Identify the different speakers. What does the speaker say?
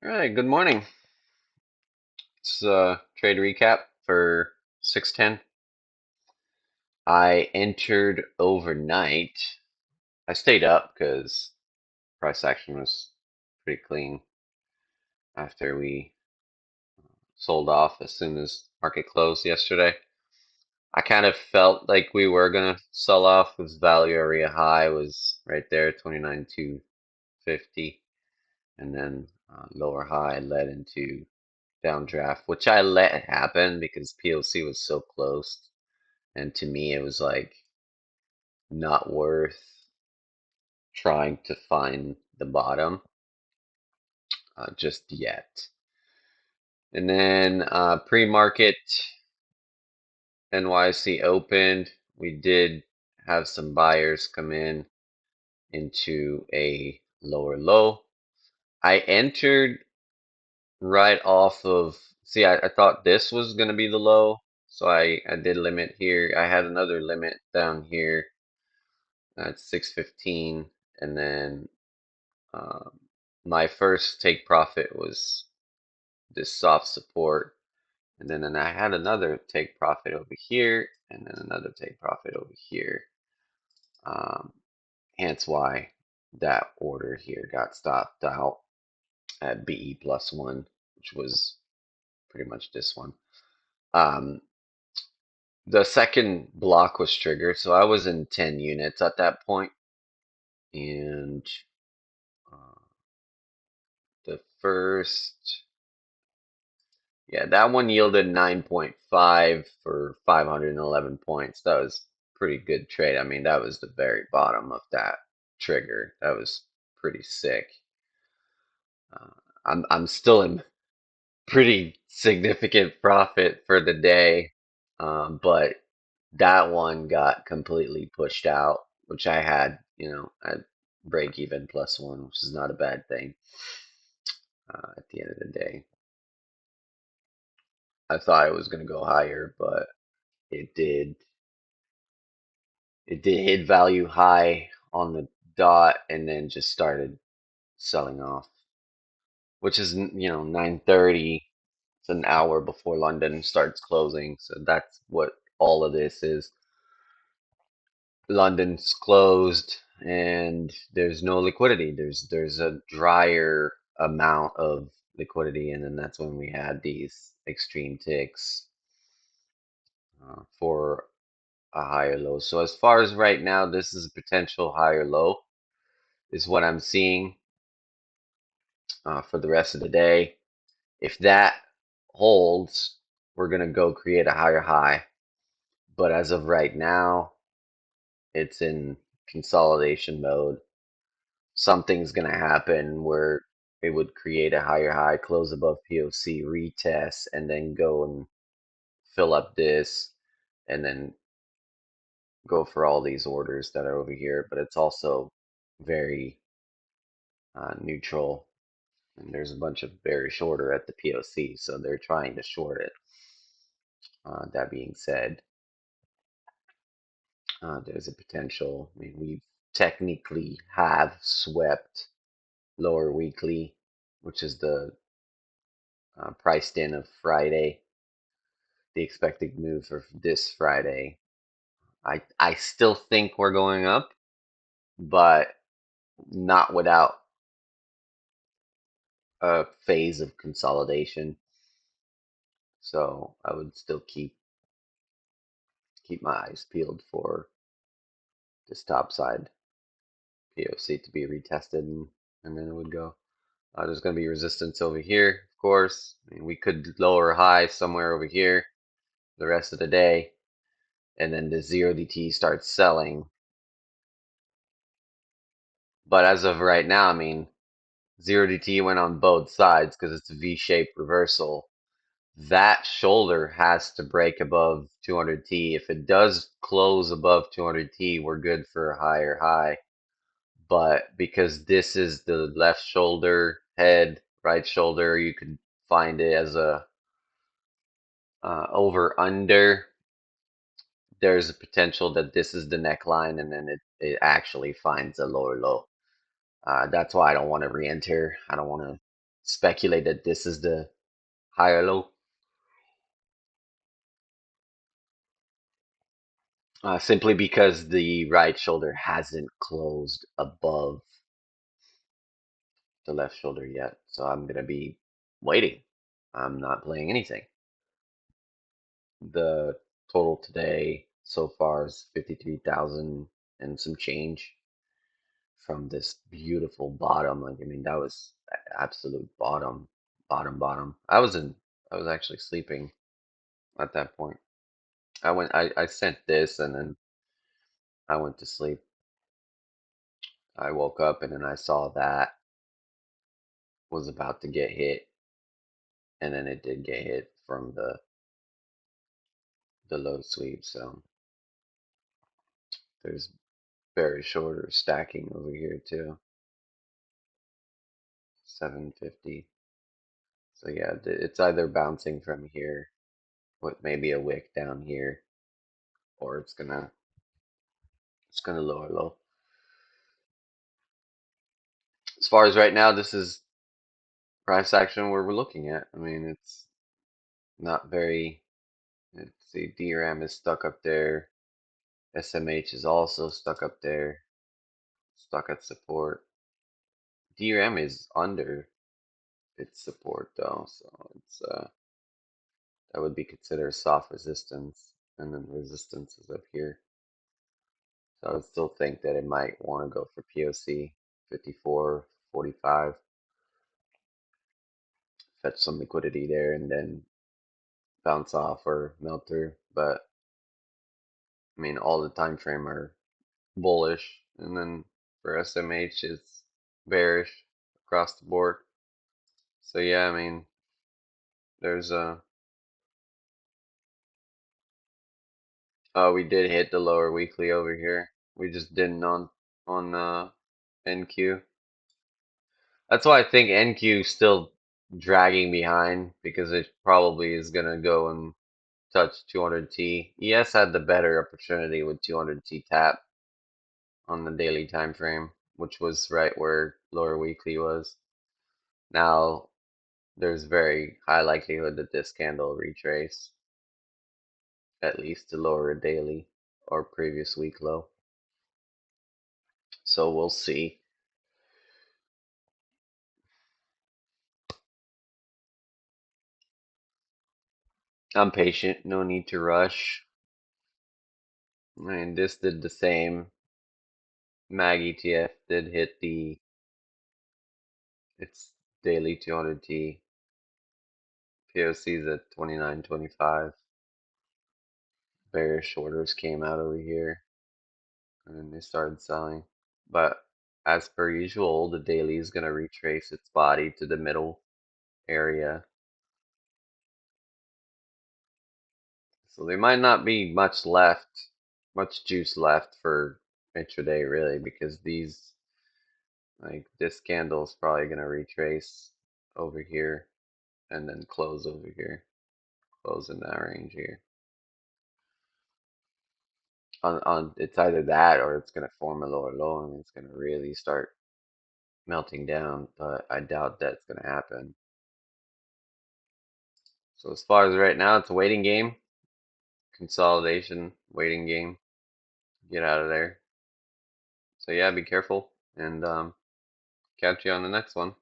Speaker 1: All right, good morning. It's trade recap for 610. I entered overnight. I stayed up because price action was pretty clean after we sold off as soon as market closed yesterday. I kind of felt like we were gonna sell off because value area high was right there, 29,250, and then lower high led into downdraft, which I let happen because POC was so close. And to me, it was like not worth trying to find the bottom just yet. And then pre-market NYC opened. We did have some buyers come in into a lower low. I entered right off of, see, I thought this was going to be the low. So I did limit here. I had another limit down here at 615. And then Um, my first take profit was this soft support, and then I had another take profit over here, and then another take profit over here. Um, Hence why that order here got stopped out at BE plus one, which was pretty much this one. Um, the second block was triggered, so I was in 10 units at that point, and uh, the first Yeah, that one yielded 9.5 for 511 points. That was pretty good trade. I mean, that was the very bottom of that trigger. That was pretty sick. Uh, I'm still in pretty significant profit for the day, but that one got completely pushed out, which I had, at break even plus one, which is not a bad thing at the end of the day. I thought it was going to go higher, but it did it did hit value high on the dot and then just started selling off, which is 9:30. It's an hour before London starts closing, so that's what all of this is. London's closed and there's no liquidity. There's a drier amount of liquidity, and then that's when we had these extreme ticks for a higher low. So as far as right now, this is a potential higher low, is what I'm seeing for the rest of the day. If that holds, we're going to go create a higher high. But as of right now, it's in consolidation mode. Something's going to happen where it would create a higher high, close above POC, retest, and then go and fill up this, and then go for all these orders that are over here. But it's also very neutral. And there's a bunch of bearish order at the POC, so they're trying to short it. That being said, there's a potential. I mean, we technically have swept lower weekly, which is the priced in of Friday, the expected move for this Friday. I still think we're going up, but not without a phase of consolidation. So I would still keep my eyes peeled for this top side POC to be retested, and then it would go. There's going to be resistance over here, of course. I mean, we could lower high somewhere over here the rest of the day, and then the 0DT starts selling. But as of right now, I mean, 0DT went on both sides because it's a V-shaped reversal. That shoulder has to break above 200T. If it does close above 200T, we're good for a higher high. But because this is the left shoulder head, right shoulder, you could find it as a over under. There's a potential that this is the neckline, and then it actually finds a lower low. That's why I don't want to re-enter. I don't want to speculate that this is the higher low, simply because the right shoulder hasn't closed above the left shoulder yet. So I'm gonna be waiting. I'm not playing anything. The total today so far is 53,000 and some change from this beautiful bottom. Like, I mean, that was absolute bottom, bottom. I was actually sleeping at that point. I sent this and then I went to sleep. I woke up and then I saw that was about to get hit, and then it did get hit from the low sweep. So there's very shorter stacking over here too. 750. So yeah, it's either bouncing from here with maybe a wick down here, or it's gonna lower low. As far as right now, this is price action where we're looking at. I mean, it's not very. Let's see, DRAM is stuck up there. SMH is also stuck up there, stuck at support. DRAM is under its support though, so it's that would be considered soft resistance, and then resistance is up here. So I would still think that it might want to go for POC 54, 45, fetch some liquidity there, and then bounce off or melt through. But I mean, all the time frame are bullish, and then for SMH it's bearish across the board. So yeah, I mean, there's a we did hit the lower weekly over here. We just didn't on NQ. That's why I think NQ is still dragging behind because it probably is gonna go and touch 200T. ES had the better opportunity with 200T tap on the daily time frame, which was right where lower weekly was. Now there's very high likelihood that this candle retrace at least to lower daily or previous week low. So we'll see. I'm patient, no need to rush. I mean, this did the same. MAG ETF did hit its daily 200T. POC's at 29.25. Bearish orders came out over here, and then they started selling. But as per usual, the daily is going to retrace its body to the middle area. So there might not be much left, much juice left for intraday really, because these, like this candle is probably going to retrace over here and then close over here, close in that range here. On it's either that or it's going to form a lower low and it's going to really start melting down, but I doubt that's going to happen. So as far as right now, it's a waiting game, consolidation, waiting game. Get out of there. So yeah, be careful, and catch you on the next one.